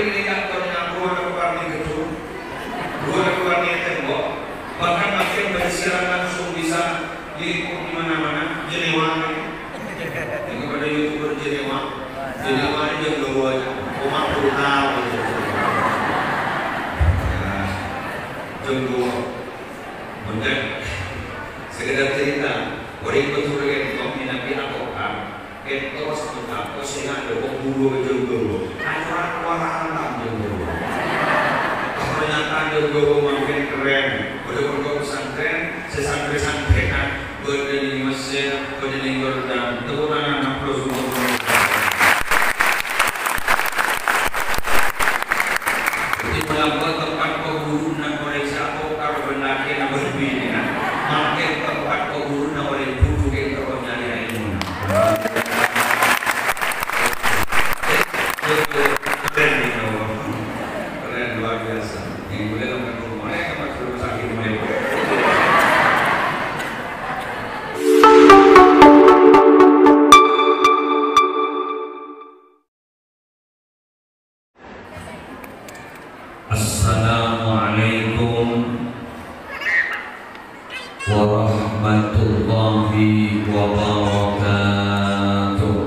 ini kantornya dua warna gedung, dua warna tembok, bahkan makin bersiaran langsung bisa diliput di mana-mana. Jenewa, ini pada YouTuber Jenewa ini jam 2 rumah brutal. Jam 2, bener. Sekedar cerita, orang betul kan kami nabi atokan, itu sebentar posisinya ada pemburu jam 2. Acara keluaran jam 2. Ternyata jam 2 makin keren. Udah pesantren, sesantren-santrenan berada di masjid, berada di Jordan, teguran anak plus untuk melakukan tempat pemburu dan koreksi atau kalau benar yang berbeda, makin tempat pemburu dan oleh buku yang terkonyali ilmu. Keren luar biasa. Yang boleh lakukan rumah mereka masuk rumah sakit mereka. Assalamualaikum warahmatullahi wabarakatuh.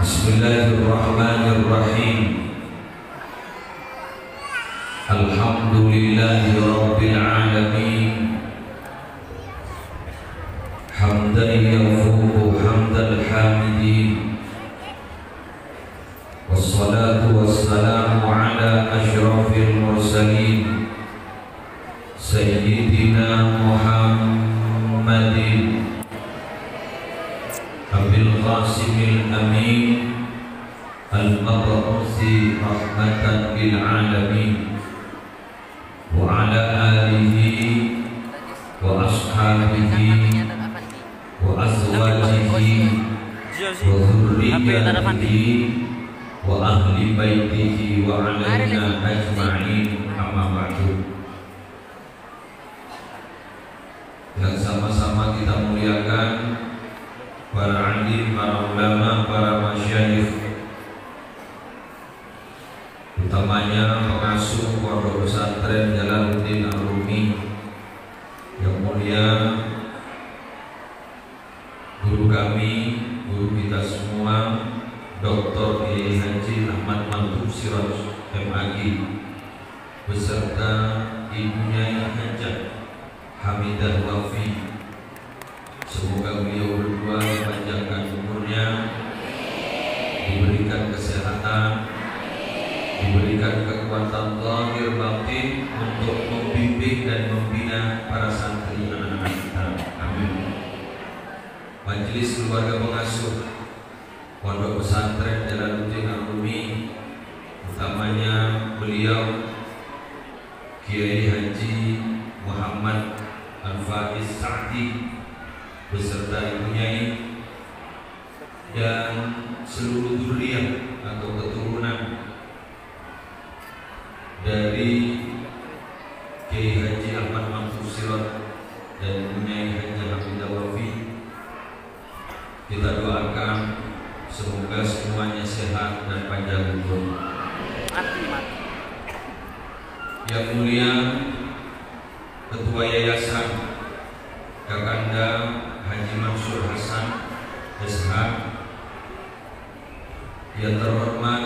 Bismillahirrahmanirrahim. Alhamdulillahi rabbil alamin. Hamdan yafuqu hamdal hamidin. Wassalatu wassalamu ala asyrafil mursalin Sayyidina Muhammadin Abil Qasimil Amin Al-Mab'uthi rahmatan lil alamin wa ala alihi wa ashabihi wa azwajihi wa dhurriyyatihi wa ahli baitihi wa alaina ajma'in, amma ba'du. Yang sama-sama kita muliakan para alim, para ulama, para masyayikh, utamanya pengasuh Pondok Pesantren Jalaluddin Ar-Rumi yang mulia, guru kami, guru kita semua, Dr. Kiai Haji Ahmad Mantuk Siraj MAG beserta ibunya yang Hajah Hamidah Wafi. Semoga beliau berdua dipanjangkan umurnya, diberikan kesehatan, diberikan kekuatan zahir batin untuk membimbing dan membina para santri anak-anak kita. Amin. Majelis keluarga pengasuh Pondok Pesantren Jalaluddin Ar-Rumi, utamanya beliau Kiai Haji Muhammad Al-Faiz Sa'di beserta ibunya dan seluruh dzurriyyah atau keturunan dari Kiai Haji Ahmad Mantuk Siraj dan ibunya Haji Hamidah Wafi, kita doakan semoga semuanya sehat dan panjang umur. Yang mulia Ketua Yayasan Kakanda Haji Mansur Hasan SH, yang terhormat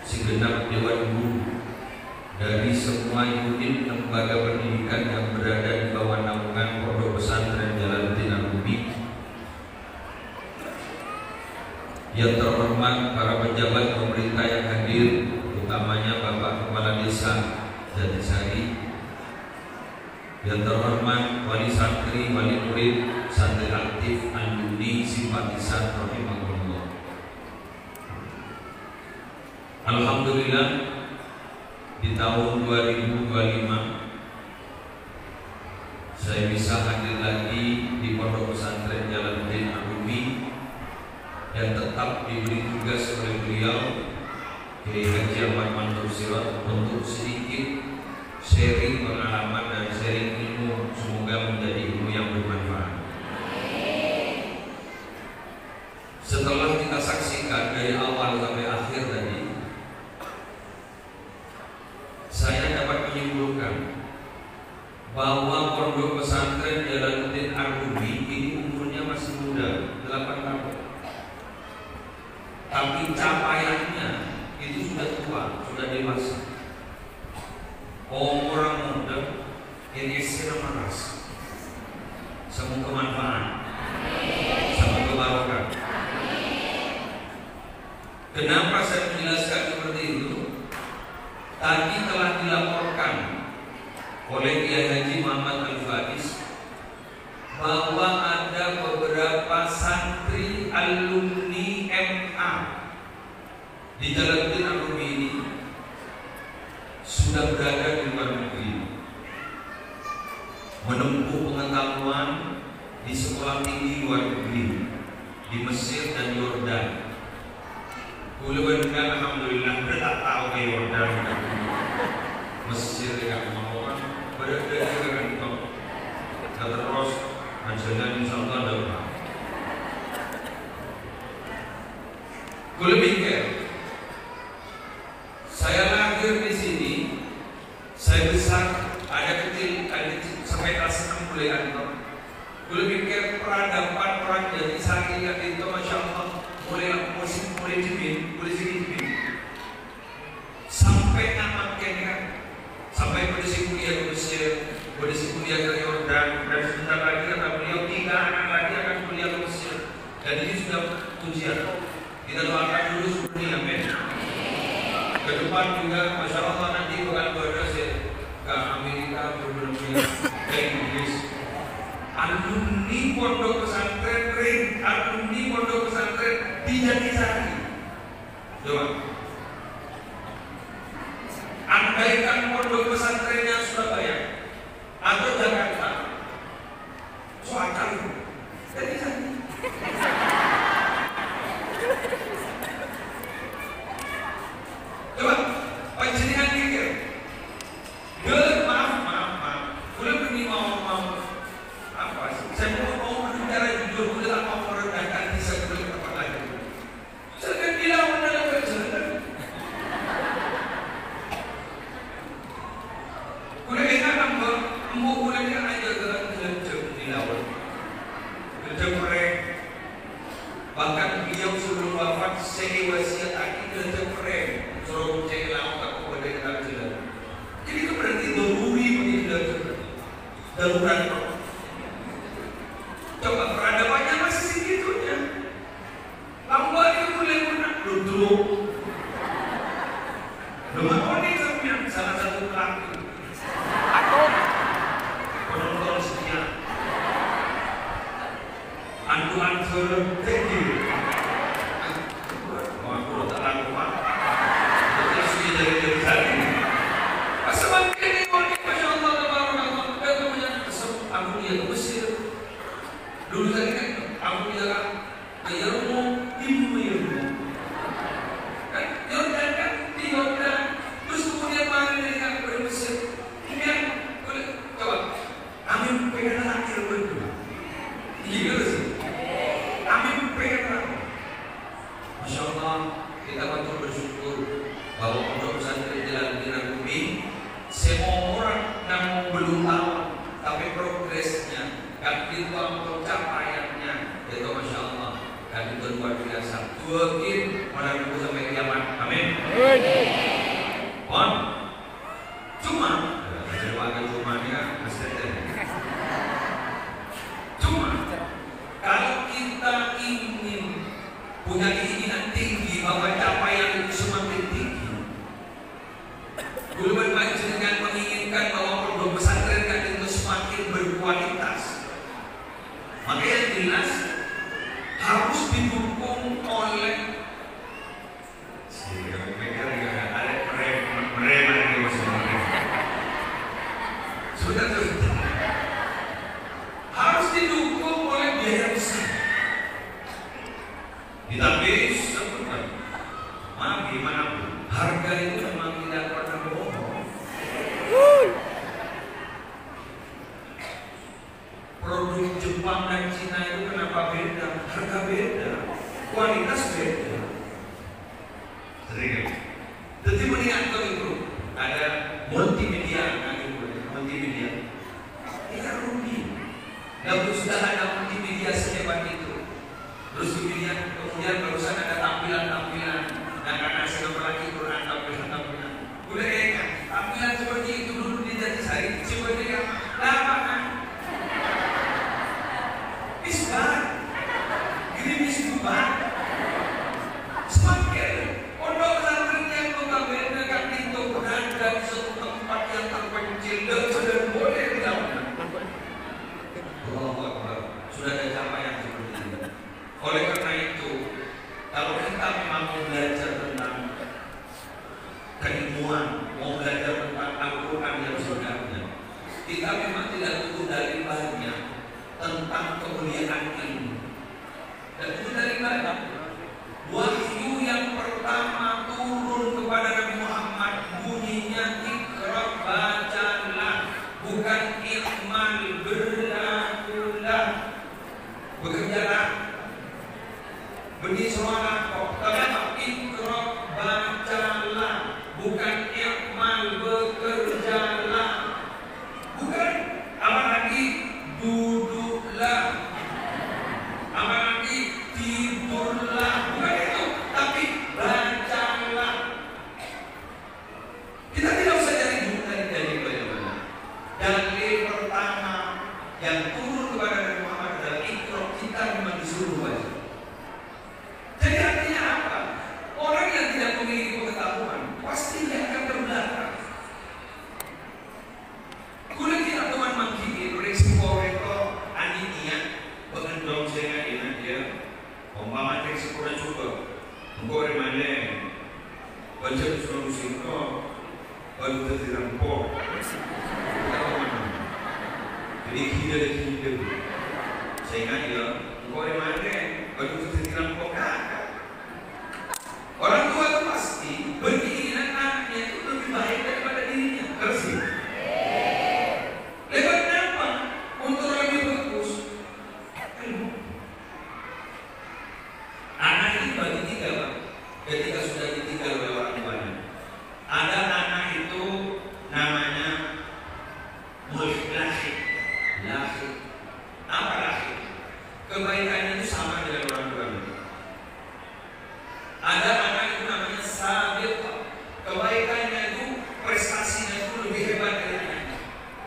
segenap Dewan Guru dari semua unit lembaga pendidikan yang berada di bawah naungan Pondok Pesantren Jalaluddin Ar-Rumi, yang terhormat para pejabat pemerintah yang hadir, utamanya Bapak Kepala Desa Jatisari, yang terhormat wali santri, wali murid, santri aktif, alumni, simpatisan, rahimahullah. Alhamdulillah, di tahun 2025 saya bisa hadir lagi di Pondok Pesantren Jalaluddin Ar-Rumi dan tetap diberi tugas oleh beliau Kiai Haji Ahmad Mantuk Siraj untuk sedikit sharing pengalaman dan sharing ilmu, semoga menjadi ilmu yang bermanfaat. Setelah kita saksikan dari awal sampai akhir tadi, saya dapat menyimpulkan bahwa pondok pesantren Jalaluddin Ar-Rumi ini umurnya masih muda, 8 tahun. Tapi capaiannya itu sudah tua, sudah dewasa. Orang muda ini istilah maras. Semoga manfaat, semoga barokah. Kenapa saya menjelaskan seperti itu? Tadi telah dilaporkan oleh Kiai Haji Muhammad Al-Fadis bahwa ada beberapa santri alumni MA di Jalaluddin Ar-Rumi ini sudah berada di luar negeri, menempuh pengetahuan di sekolah tinggi luar negeri di Mesir dan Yordan. Kuliah alhamdulillah tidak tahu ke Yordan, Mesir dengan kemauan berada di kantor. Terus majalah insyaallah ada apa? Kuliah mikir, saya lahir di sini, saya besar, ada kecil sampai kelas 6 kuliah kantor. Kuliah mikir peradaban orang jadi syariat itu masya Allah mulai dibin, sampai nama kan, sampai kondisi kuliah ke Mesir, kondisi kuliah ke Yordan, dan sebentar lagi kata beliau 3 anak lagi akan kuliah ke Mesir. Dan ini sudah ujian. Kita doakan dulu seperti amin. Ke depan juga masya Allah nanti bakal berhasil ke Amerika, berbulan-bulan ke Inggris. Alumni pondok pesantren, alumni pondok pesantren di Jatisari. Coba. Andaikan pondok pesantrennya Surabaya atau Jakarta, soal Jatisari. Coba, panjenengan pikir. Maaf. Boleh pergi mau apa sih? Saya mau berbicara jujur, boleh tak mau merendahkan diri saya boleh apa lagi? Saya kan dilawan dalam perjalanan. Boleh ingat ambo boleh dia aja dalam jalan dilawan. Kerja bahkan beliau sebelum wafat saya wasiat lagi kerja suruh cek laut aku pada dalam jalan. Jadi itu berarti daruri bagi jalan. Darurat. Coba peradabannya masih segitunya. Lambat itu boleh menang duduk. Rumah koni sampai salah satu pelaku. Penonton setia. Anduan tinggi. Aku tak laku pak. Terus dari tadi. Semakin ini masya Allah aku lihat ke Mesir. Dulu tadi kan aku bilang ayahmu ibu ayahmu kan Yordan kan di Yordan. Terus kemudian mana dengan ke Mesir. Kemudian coba Amin pengen akhir berdua. Iya sih. Amin pengen. Masya Allah kita patut bersyukur bahwa pondok pesantren Jalaluddin Ar-Rumi semua orang yang belum tahu tapi progresnya kan itu pencapaiannya itu masya Allah kan itu luar biasa. Tuakin menunggu sampai kiamat. Amin. Cuma kalau kita ingin punya keinginan tinggi bahwa capaian itu semakin tinggi, dulu dengan menginginkan bahwa pondok pesantren kan itu semakin berkualitas, maka yang jelas harus didukung oleh harus didukung oleh biaya besar. Tapi sebutkan, maaf gimana pun, harga itu memang tidak pernah bohong. Produk Jepang dan Cina itu kenapa beda? Harga beda. kualitas beda. Sering. Jadi mendingan itu ada multimedia, multimedia. Kita rugi. Lalu sudah ada multimedia sehebat itu. Terus kemudian barusan ada tampilan-tampilan. Dan karena saya lagi Quran tampilan-tampilan. Udah enak. Tampilan seperti itu dulu di Jatisari. Seperti yang lama kan. Isbat. Ini misbah. Semakin pondok pesantren yang mengambil dengan itu berada di suatu tempat yang terpencil dan boleh dilakukan. Sudah ada cara yang seperti ini. Oleh karena itu, kalau kita memang mau belajar tentang keilmuan, mau belajar tentang Al-Quran yang sebenarnya, kita memang tidak butuh dalil banyak tentang kemuliaan ilmu. Dan itu dari mana? Wahyu yang pertama turun kepada Nabi Muhammad bunyinya Iqra, bacalah, bukan i'mal, berlakulah, bekerjalah. Bunyi suara kok, kenapa? Iqra, bacalah, bukan i'mal, bekerjalah, bukan apa lagi duduklah, apa lagi tidurlah, bukan itu, tapi bacalah. Kita tidak usah cari dalil banyak-banyak. Dalil pertama yang turun kepada Nabi Muhammad adalah Iqra, kita memang disuruh baca. Jadi artinya apa? Orang yang tidak memiliki pengetahuan pasti dia akan terbelakang. Kulit tidak teman mangkiri, resiko aninya, pengendong saya ini dia, umpama resiko dah cuba, engkau remane, baca solusi kau, baru terdirampok. Jadi kita sehingga dia, engkau remane, baru terdirampok. Orang tua itu pasti berkeinginan anaknya itu lebih baik daripada dirinya. Kersi. Lewat apa? Untuk lebih bagus. Anak ini bagi tiga, Pak. Ketika sudah ditinggal oleh orang tuanya, ada anak itu namanya mulhid. Apa lahir? Kebaikannya itu sama dengan orang tuanya. Ada anak itu namanya sabiq, kebaikannya itu, prestasinya itu lebih hebat dari anaknya,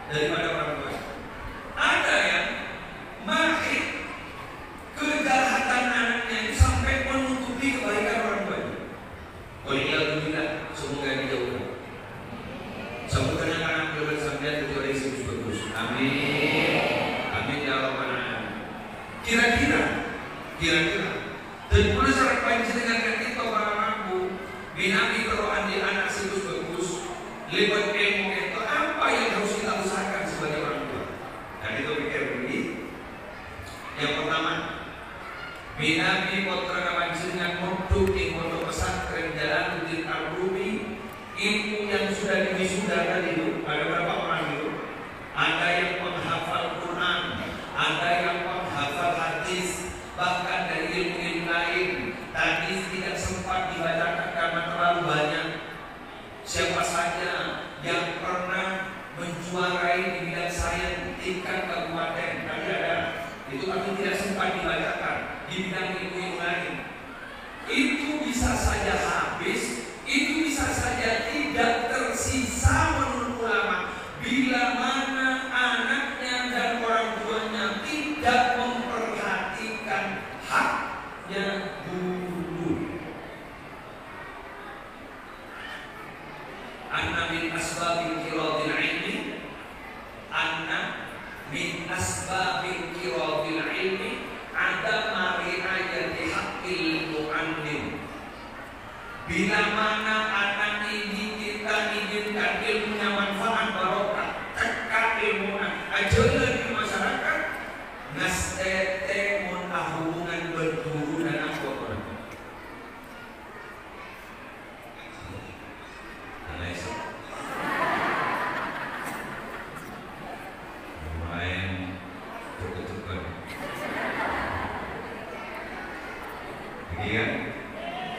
daripada orang tua. Ada yang mahir, kejahatan anaknya itu sampai menutupi kebaikan orang tuanya. Alhamdulillah, semoga dijauhkan. Semoga anak-anak beliau sampai kecuali Yesus bagus. Amin. Amin ya rabbal alamin. Kira-kira dan boleh syarat panjenengan ketika para mampu binabi kerohan di anak situs bagus lewat ilmu itu apa yang harus kita usahakan sebagai orang tua? Dan itu pikir begini. Yang pertama, binabi putra panjenengan modul di pondok pesantren Jalaluddin Al-Rumi, ilmu yang sudah diwisudakan itu ada berapa orang itu? Ada yang menghafal Quran, ada yang menghafal hadis, bahkan dari ilmu-ilmu lain. Tadi tidak sempat dibacakan karena terlalu banyak. Siapa saja yang pernah menjuarai di bidang sains tingkat kabupaten, tadi ada itu, tapi tidak sempat dibacakan di bidang ilmu lain. Itu bisa saja habis, itu bisa saja tidak tersisa menurut ulama bila mana anaknya dan orang tuanya tidak memperhatikan haknya dulu. Anna min asbabil kiradil ilmi, anna min asbabil kiradil ilmi ada mari'ayati haqqil mu'allim. Bila mana anak ini kita inginkan ilmunya manfaat barokah, cekak ilmunya ajalah di masyarakat, nastete mun hubungan berduru dan apa orang. Iya,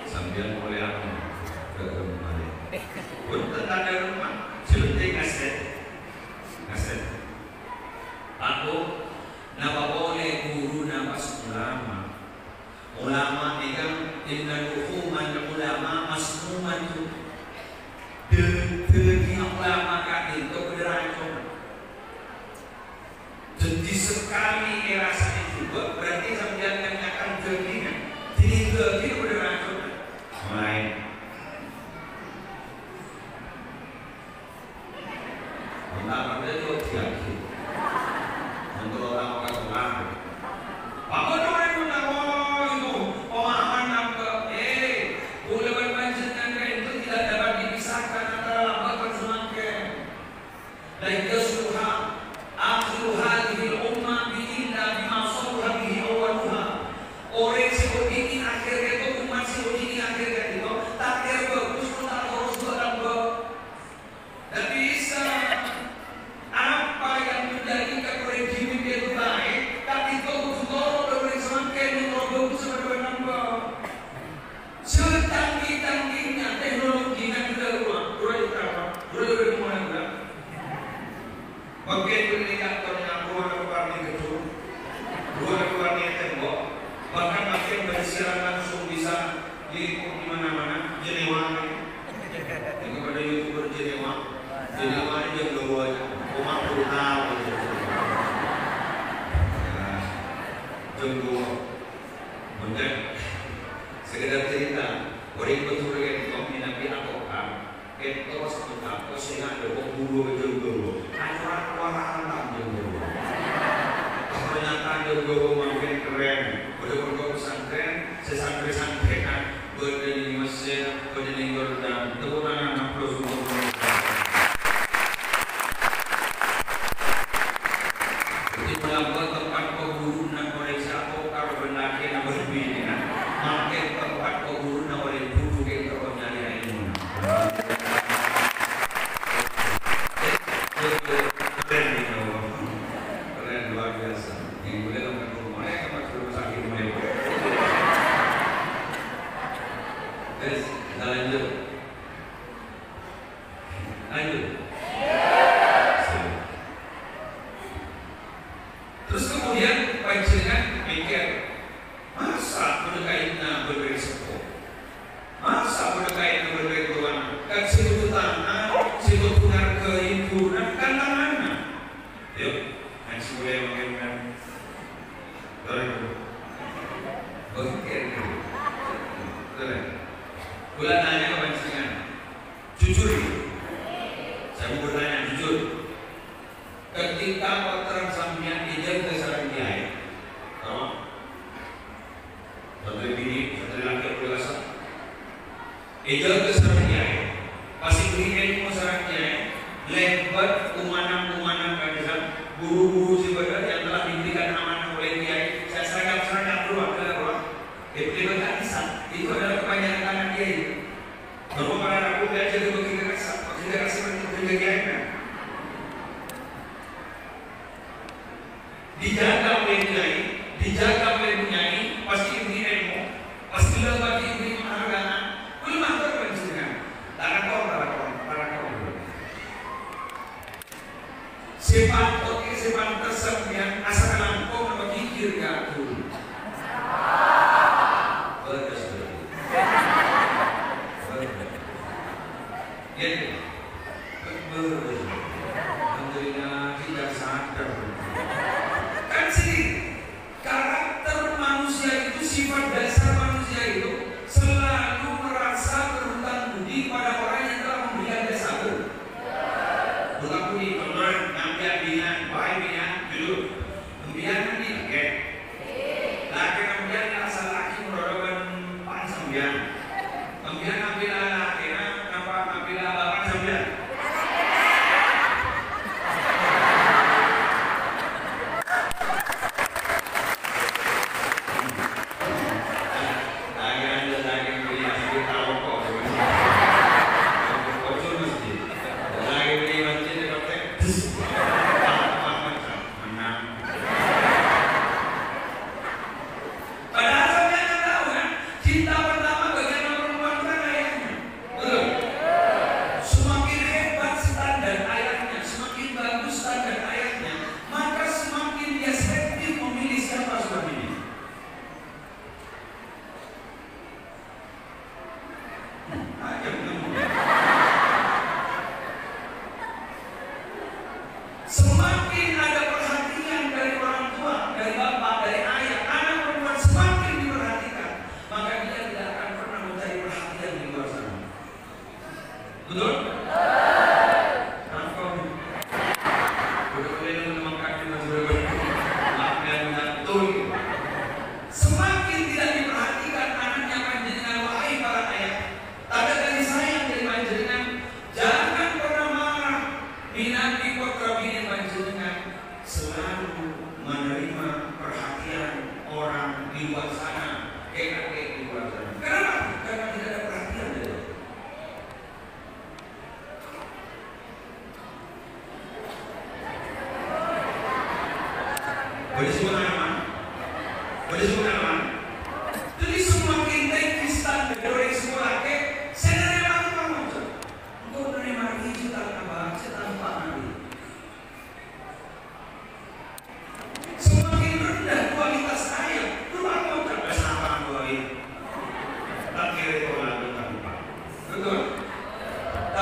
sambil mulai aku ke rumah. Untuk tanda rumah, seperti kaset. Aku napa boleh guru nafas ulama dengan hukuman ulama masnuman itu demi ulama kan itu beracun. Jadi sekali rasa juga berarti sambil akan jadinya jadi beracun lain. Ulama itu tidak untuk orang ulama. Apa orang itu pemahaman apa? Boleh berpanjangkan itu tidak dapat dipisahkan antara lama dan semangka. Dan yasluha akhiru hadhihi al-ummah bi'illa bima saluha bihi awwaluha. Orang sebegini akhirnya itu umat sebegini akhirnya itu takdir bagus pun tak harus berapa. Dan bisa apa yang menjadikan rejim itu baik, tapi itu setanggi-tangginya teknologi yang sudah keluar, sudah dimulai sudah. Bagian indikatornya keluar nih gedung, keluar nih tembok, bahkan bagian bersiaran langsung bisa di mana-mana, Jenewa. Yang kepada YouTuber Jenewa ini jam 2 aja, cuma perlu tahu. Jam 2, bener. Sekedar cerita, orang betul yang kami nabi Al-Quran, itu sebentar sehingga ada bulu jauh-jauh, hanya orang jauh-jauh. Pernyataan jauh-jauh makin keren, betul-betul pesantren, sesantren-santrenan, berada di Mesir, berada di Yordan, turunan anak plus untuk jadi melakukan tempat pembunuhan Malaysia, kalau benda yang berbeda. Makin tempat pembunuhan oleh duduk yang terpenyayaan ilmu. Keren luar biasa. Yang boleh tempat rumah yang tempat rumah sakit mereka. Terus kita lanjut. Terus kemudian pancingan mikir. Masa berdekaitnya berisiko? Masa berdekaitnya berketuhanan? Kan situ tanah, situ punar kehidupan kan mana? Yuk, kan boleh mengenai. Oke, bulan nanya ke pancingan, jujur. Saya mau bertanya jujur. Ketika kotoran sambian ijazah ke sarang kiai, Santri bini, santri laki dewasa. Ijal ke sarang kiai, pasti beri ilmu sarang kiai, lebat umanang kadisan, guru-guru sibadat yang telah diberikan amanah oleh kiai. Saya seragam keluar. Lebat kadisan, itu adalah kepanjangan tangan kiai. Kalau para rakyat belajar ke begitu kasih begitu kiai kan? Dijaga oleh kiai, dijaga oleh penyanyi, pasti diberi ilmu, pasti dapat diberi penghargaan. Belum ada pancingan, para kaum. Sifat tersepian asal lampau berpikir gaduh. Alhamdulillah tidak sadar. Kan sih karakter manusia itu, sifat dasar manusia itu selalu merasa berhutang budi pada orang yang telah memberikan jasa. Hutang budi, teman, nampian bina, baik bina, jujur. Kemudian nanti laki kemudian asal laki merodokan pan sembilan. Kemudian ambil laki, ambil bapak sembilan. Padahal sampai tahu kan,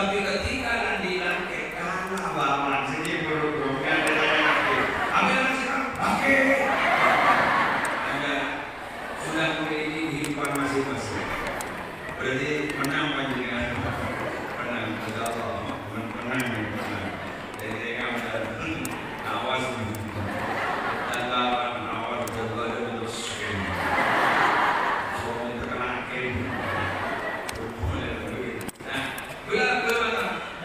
Tapi ketika landilan ke kalah bapak sini belum ada lagi. Ambil langsung pakai. Ada sudah mulai kehidupan masing-masing. Berarti menang panjenengan. Menang Allah. Menang. Jadi kamu awas dan lawan awas terus. Soalnya terkena kem.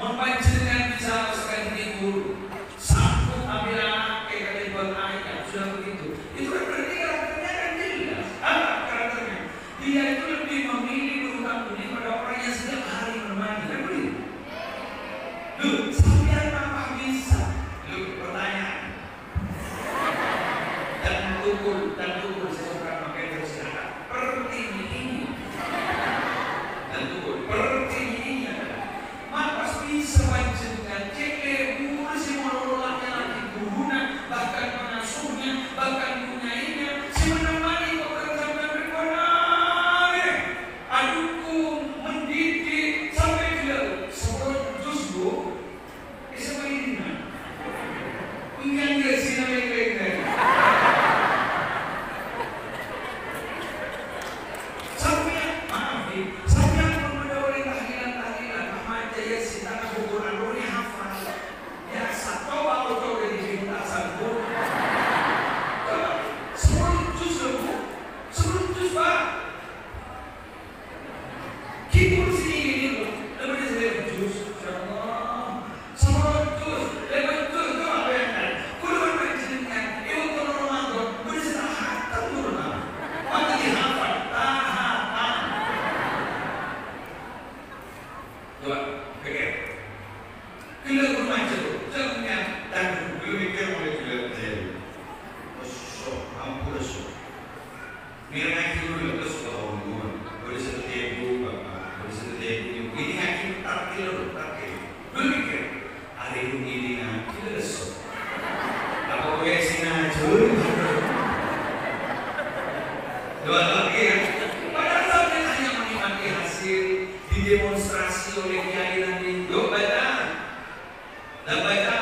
Mau panjenengan bisa sekali tidur sanggup ambil anak kayak buat ayah sudah begitu, itu kan berarti karakternya kan jelas. Karakternya dia itu lebih memilih berhutang budi pada orang yang setiap hari bermandi, kan begitu? Loh, sampai apa bisa? Loh, pertanyaan dan tukul saya suka pakai terus kata pertini ini dan tukul pertini ini mapas bisa panjenengan cek si menolaknya lagi guruna bahkan mengasuhnya bahkan punyainya si menemani pekerjaan berkonar adukung mendidik sampai dia sebelum justru sama ini punya dia sih namanya sampai maaf nih sampai memperoleh tahlilan ya si tanah kuburan ini hafal ya satu waktu udah dicinta satu sebelum jus pak kibur sini ini loh lebih dari jus sebelum jus lebih jus itu apa yang kan kuliah berjenjang itu kalau nonton udah sudah hatam dulu lah maka dihafal tahan coba pikir gila rumah itu jangan dan belum mikir mulai gila jadi ampun mirip lagi dulu terus boleh seperti ibu bapak boleh seperti ibu ini lagi takdir belum mikir hari ini nanti terus apa boleh sinajul dua lagi ya padahal sampai hanya menikmati hasil didemonstrasi oleh kiai nanti yuk baca dan baca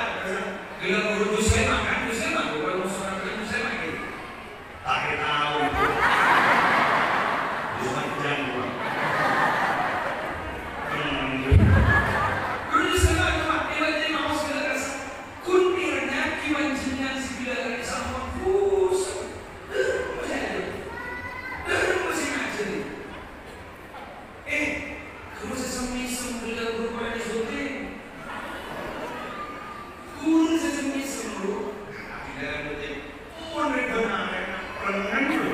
bila guru saya makan bukan musuh guru saya makan tak tahu bukan jangan guru saya cuma tiba-tiba mau segala rasa kuntirnya kiwan jenengan segala rasa mampus masih ngajar kamu sesemi-sem bila guru pada syuting guru sesemi-sem dulu tidak ada mereka perenang dulu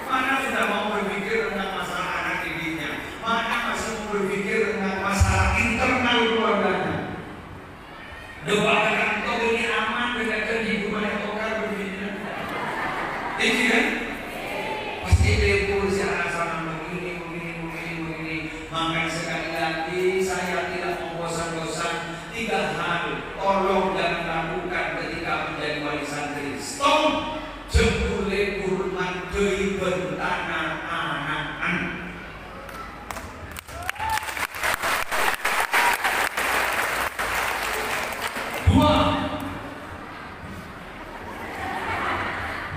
mana sudah mau berpikir tentang masalah anak didiknya mana masih mau berpikir tentang masalah internal keluarganya doakan kau ini aman dengan kerja gimana kau kan berpikir ini kan pasti lebur secara sama begini makanya sekali lagi saya tidak mau bosan-bosan 3 hal tolong jangan lakukan ketika menjadi wali santri stop jemput lebur mantui bentanan anak-anak dua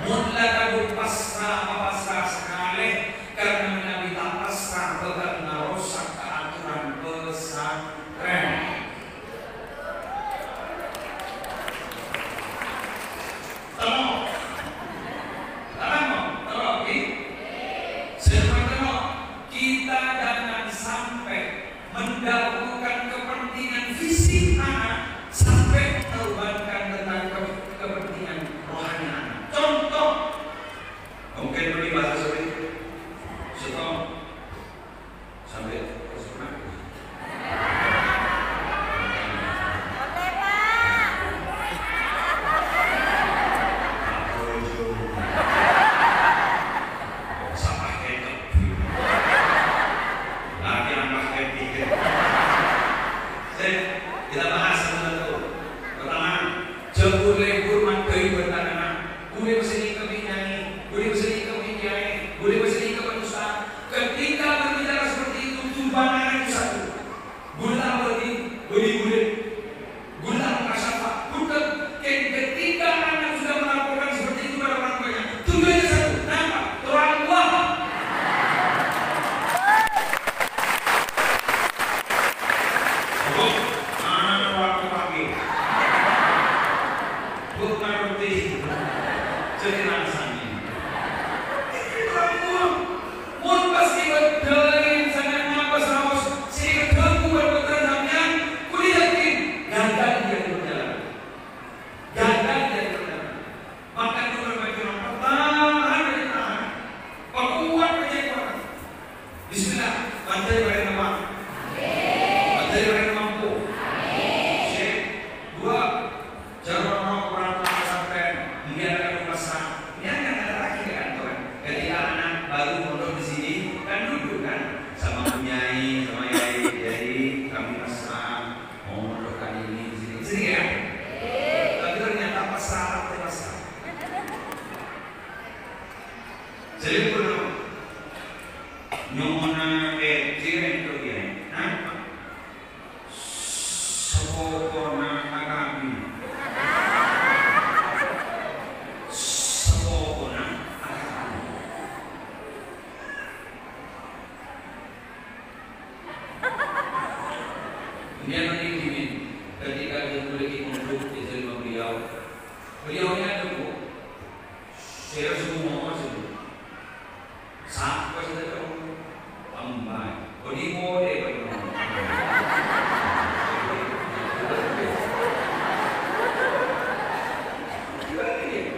mutlak pasrah sekali karena Nabi tak pasrah bakal merusak keaturan pesantren. Kita jangan sampai mendahulukan kepentingan fisik anak sampai mengorbankan tentang kepentingan rohani anak. Contoh, mungkin rasanya. Kamu, mau pasti bedain sangat apa saus. Saya ketemu betul sampean, kuliah yakin gagal dia berjalan. Gagal dia berjalan. Maka dulu bagi orang pertahan dari tahan. Kuat aja kuat. Bismillah, bantai pada nama. Bantai pada mampu. Sip. Dua, jangan orang sampai mengiakan masa. Ini akan ada lagi kan tuan. Ketika anak baru mondok di sini kan duduk kan sama punyai, sama yai, jadi kami pasrah mau mondok kali ini di sini. Sini ya. Tapi ternyata pasrah terpaksa. Jadi belum nyomona jiren itu dia. Nah, sepokona agami. Sepokona agami. Dia nanti gini, ketika dia memiliki penduduk di rumah beliau, beliaunya dulu, saya suruh ngomong sih. Sampai sudah tahu ambai. Kodi mode bagaimana?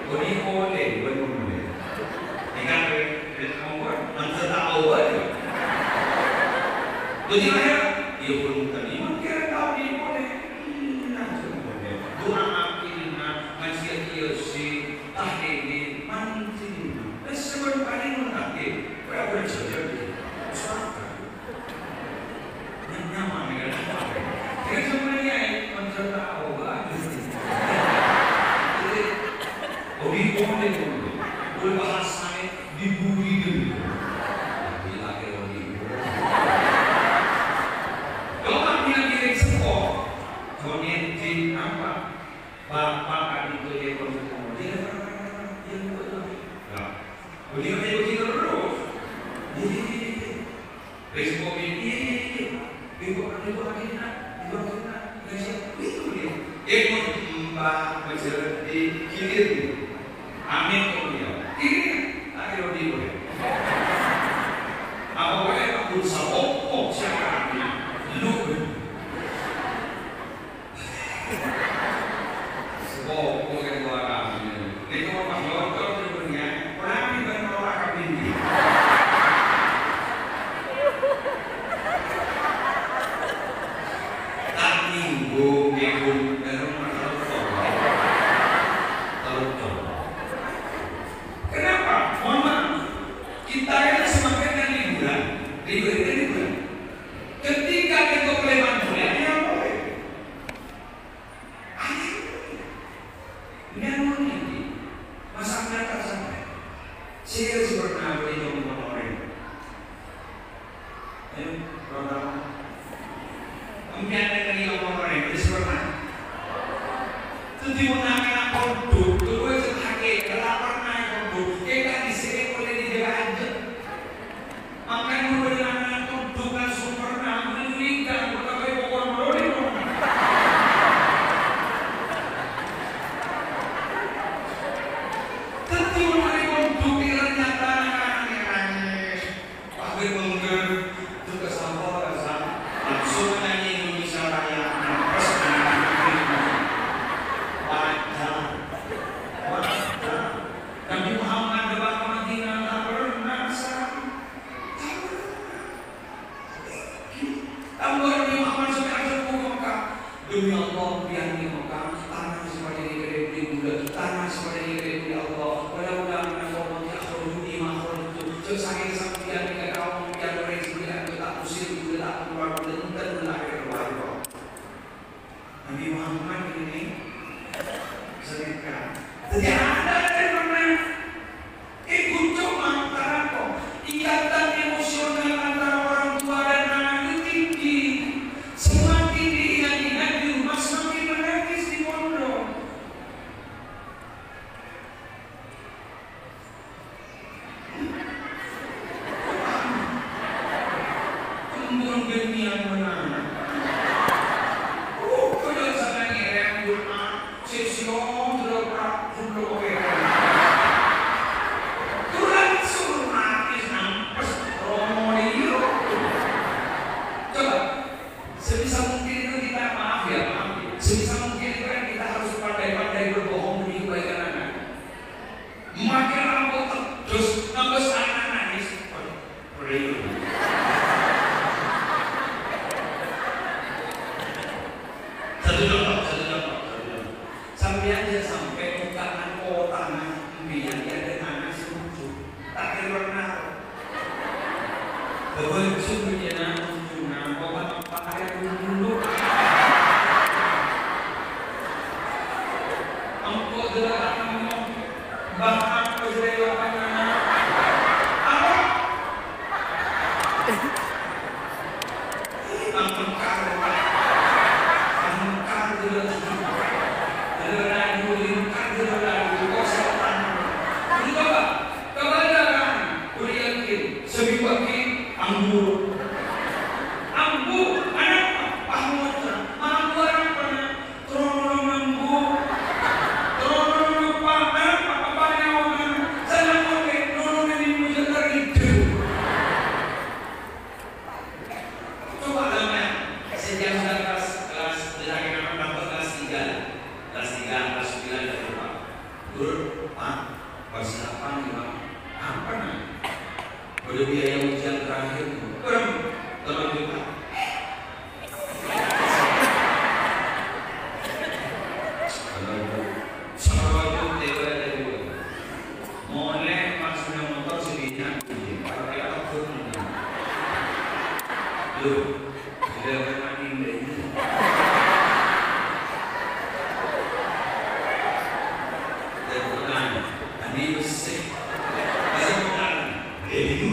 Kodi mode bagaimana? Ikan kamu nanti tahu aja. Jadi mana? Ia pun terima kira tahu di mode. Nanti mode. Doa akhirnya masih kiasi tahlil mantin. Sebelum paling menakdir, berapa saja di usahakan. Nyaman dengan apa? Kita sebenarnya mencerita obat. Jadi, bagi boleh bahasanya diburi dulu. Bila kita diburi. Kalau dia kirim sekolah, kemudian di apa? Bapak kali itu dia konsultasi. Dia begitu terus. Besok ini, itu dia. Ikut mbak berjalan di kilir. Amin kemudian. Ini akhirnya diboleh. Apa boleh aku sabok siapa lu? Sebab boleh dua kali. Ini kalau pas lokal sebenarnya, kami berdoa kami ini. Tak minggu dari rumah terlalu. Kenapa? Mohon maaf. Kita ini semakin dan liburan. Ketika kita kelemahan bulan, ya boleh. Ini ini masalah tak sampai. Saya pernah beli nomor orang. Program. Kemudian ada nomor orang itu pernah. Jadi mengenai produk, terus sebagai pernah produk, kita disini boleh dijaga aja. Makan mengenai produk kan sempurna, meninggal, berbagai pokok melalui. Tentu mengenai produk ternyata nangis, pakai mengger, juga sampah rasa, langsung nyanyi Indonesia Raya, nafas Nabi Muhammad debat Madinah tak pernah Nabi Muhammad sekarang Mekah. Demi Allah biar di Mekah tanah seperti ini gede bulan, tanah seperti ini gede Allah. Mudah-mudahan Allah akhirul iman itu sesaking sampian ke kaum yang rezeki itu tak usir juga tak keluar dan lahir keluar. Nabi Muhammad ini sekarang tidak ada yang pernah ikut coba antara kok ikatan emosional antara orang tua dan anak itu tinggi. Semakin diingat di rumah semakin menangis di pondok. Terus anak nangis. Real. Satu contoh. Sampai aja sampai bukaan tanah biar ada anak selucu. Tak kira bahwa sungguhnya obat pakai dulu. Angkut gerak ngomong bahkan keserewakannya apa? Angkar gerak kosan. Ini apa? Kebanyakan udah yakin sebibaki anggur, anak pahmut, anak orang pernah terlalu nanggu, terlalu panas, apa-apanya orang, saya mau ke nolongin ibu jangan itu. Coba namanya, sejak sudah kelas dari anak dapat kelas 3, kelas 9 dari Pak, turun Pak, kelas 8 nih Pak, apa nih? Udah biaya ujian terakhir, tolong juga. Kalau itu dari dulu, mulai masuknya motor sedihnya, kalau kayak apa pun, lu sudah bermain dari dan bukan, ini bersih, bukan, ini.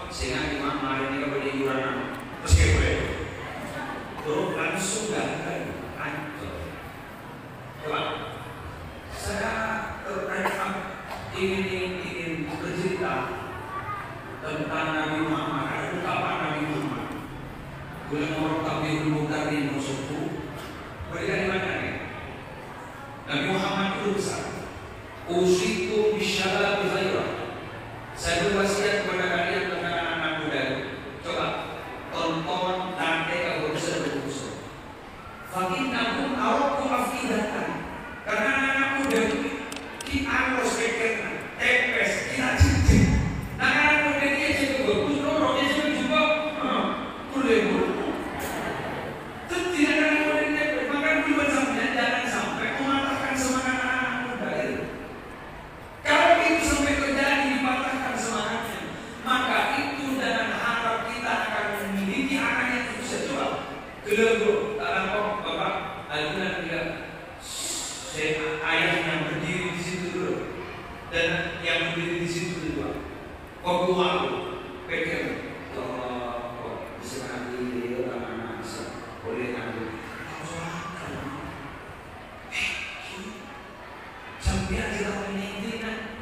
Sehingga imam hari ini kepada iuran terus kayak turun langsung dan coba saya ingin bercerita tentang Nabi Muhammad. Ada ungkapan Nabi Muhammad bulan orang tapi dulu dari musuhku berikan mana nih Nabi Muhammad itu besar usiku bisyara bizairah. Saya berwasiat kepada kalian tentang anak-anak muda. Coba tonton nanti kalau bisa berusaha. Fakinahum awakku afidatan. Karena anak-anak muda itu kita harus pikirkan, tepes, kita cincin. Anak-anak muda dia jadi bagus, dorong dia sudah juga, boleh. Tidak anak muda dia, maka dulu jangan sampai mematahkan semangat anak-anak muda itu. Kalau itu sampai terjadi dipatahkan semangatnya, maka itu dengan harap kita akan memiliki anak yang bisa coba. Kelego, tak nampak bapak, Al-Quran bilang, ayah yang berdiri di situ dulu, dan yang berdiri di situ dulu. Kau aku pikir, kalau bisa nanti dia anak bisa boleh nanti. Sampai aja kalau ini kan.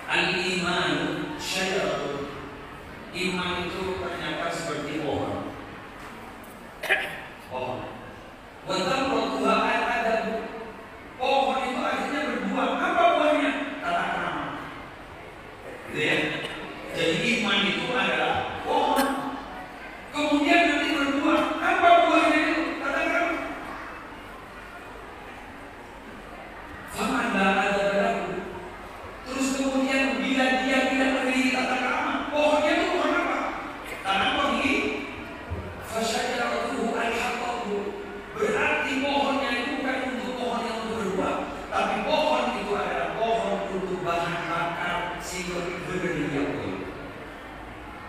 Al-iman syajaratun. Iman itu ternyata seperti pohon. Pohon. Watamratuha al-adab. Pohon itu akhirnya berbuah. Apa buahnya? Tata krama. Gitu ya. Jadi iman itu adalah pohon. Kemudian nanti berbuah. Apa buahnya itu? Tata krama. Faman la adab lahu. Terus kemudian bila dia tidak memiliki tata krama, pohonnya itu pohon apa? Tanam pohon. Fasyajaratuhu al-haqqu. Berarti pohonnya itu bukan untuk pohon yang untuk berbuah, tapi pohon itu adalah pohon untuk bahan bakar sehingga berdiri pun.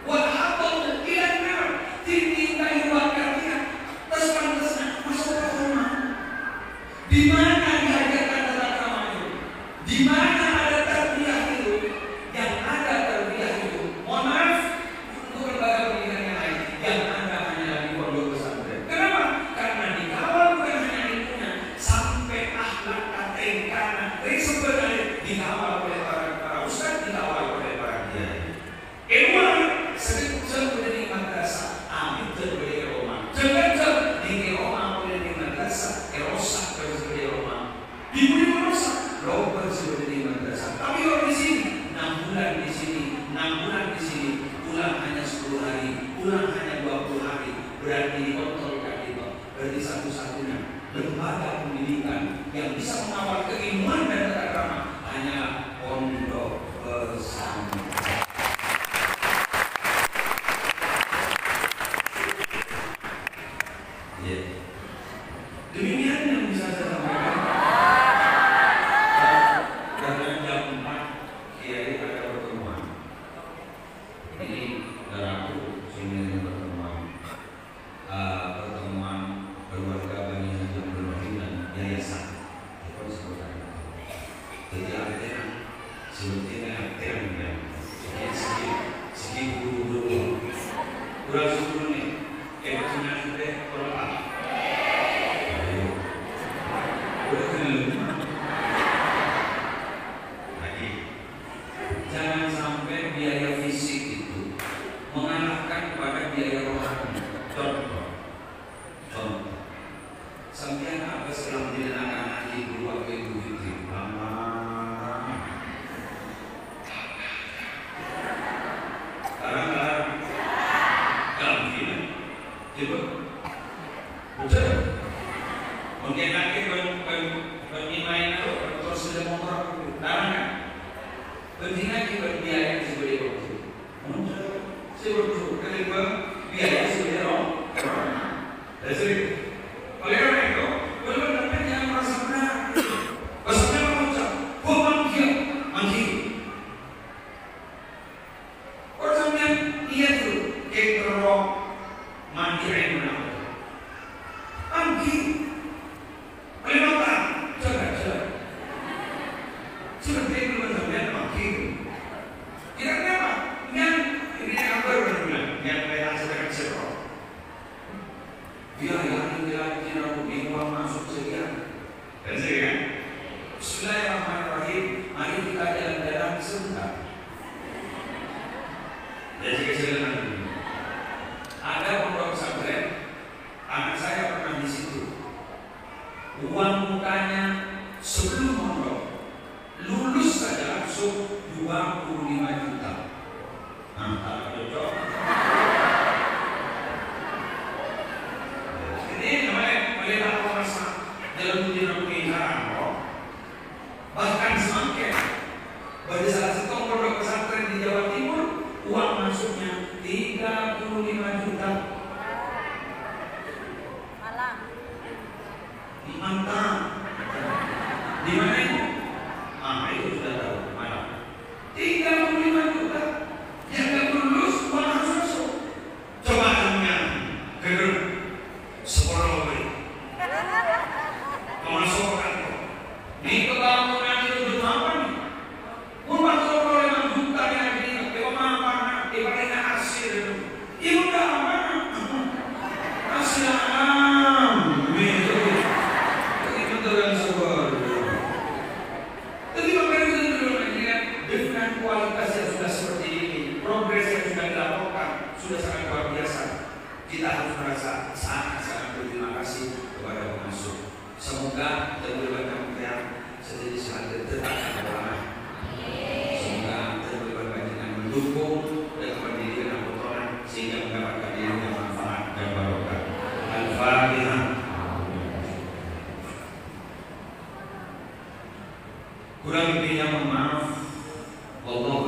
Wal haqqu ilan nar. Tinggi wakarnya. Terus pantasnya masuk ke rumah. Di mana dihajarkan tata krama itu? Di mana ada tarbiyah itu? Yang ada tarbiyah itu, mohon maaf untuk lembaga pendidikan yang lain, yang ada hanya di pondok pesantren. Kenapa? Karena dikawal bukan hanya ilmunya, sampai akhlak katekana, sebenarnya dikawal oleh para ustaz, dikawal oleh para kiai. Ilmu sebut dari madrasah, amin terjadi Roma. Jangan di Roma boleh di madrasah, erosak seperti Roma. Diberi merusak, loba seperti madrasah. Tapi kalau di sini 6 bulan di sini, 6 bulan di sini, pulang hanya 10 hari, pulang hanya 20 hari, berarti dikontrolkan itu. Berarti satu-satunya lembaga pendidikan yang bisa mengawal keilmuan dan tata krama hanyalah pondok pesantren. Demikian yang bisa saya sampaikan. Karena jam 4 kiai ada pertemuan. Ini daraku sini pertemuan keluarga Bani Hajar Berwahid dan yayasan. Itu sebutan. Jadi artinya sebetulnya artinya segi guru kurang sepuluh nih. Emangnya sudah berapa? Lagi, jangan sampai biaya fisik itu mengalahkan kepada biaya rohani. Contoh, sampai apa setelah menjadi anak-anak ibu waktu Ibu Fitri lama. Sekarang mungkin, coba, betul. Mungkin lagi penimaian itu terus sudah motor larang kan? Penting lagi berbiaya sebagai waktu. Sebetul kelima biaya sebagai orang. Jadi oleh karena itu, benar-benar jangan merasa benar. Maksudnya mengucap, mangkir. Orang yang lihat itu, keterok mandirin benar. Mangkir. Bismillahirrahmanirrahim. Mari kita jalan-jalan sebentar. Jadi kesilakan dulu. Ada pondok pesantren, anak saya pernah di situ. Uang mukanya sebelum pondok, lulus saja langsung 25 juta. Nah, tak cocok. Ini namanya melihat masa dalam dunia pengingkaran. Bahkan semakin pada salah satu pondok pesantren di Jawa Timur, uang masuknya 35 juta. Malang. Mantap. Di mana itu? Itu sudah tahu. Malang. 35 juta. Yang tak lulus uang harus masuk. Coba tangan gerung sekolah beri. Memasukkan di kebangunan itu apa nih? Umat orang yang juta yang ini, apa di paling hasil itu. Ibu dah mana? kualitas yang sudah seperti ini, progres yang sudah dilakukan sudah sangat luar biasa. Kita harus merasa sangat berterima kasih kepada pengasuh. Semoga kita boleh banyak yang seperti selalu tetap berdoa. Semoga kita boleh banyak mendukung dan pendidikan Al-Quran sehingga mendapatkan ilmu yang manfaat dan barokah. Al-Fatihah. Kurang lebihnya mohon maaf. Allah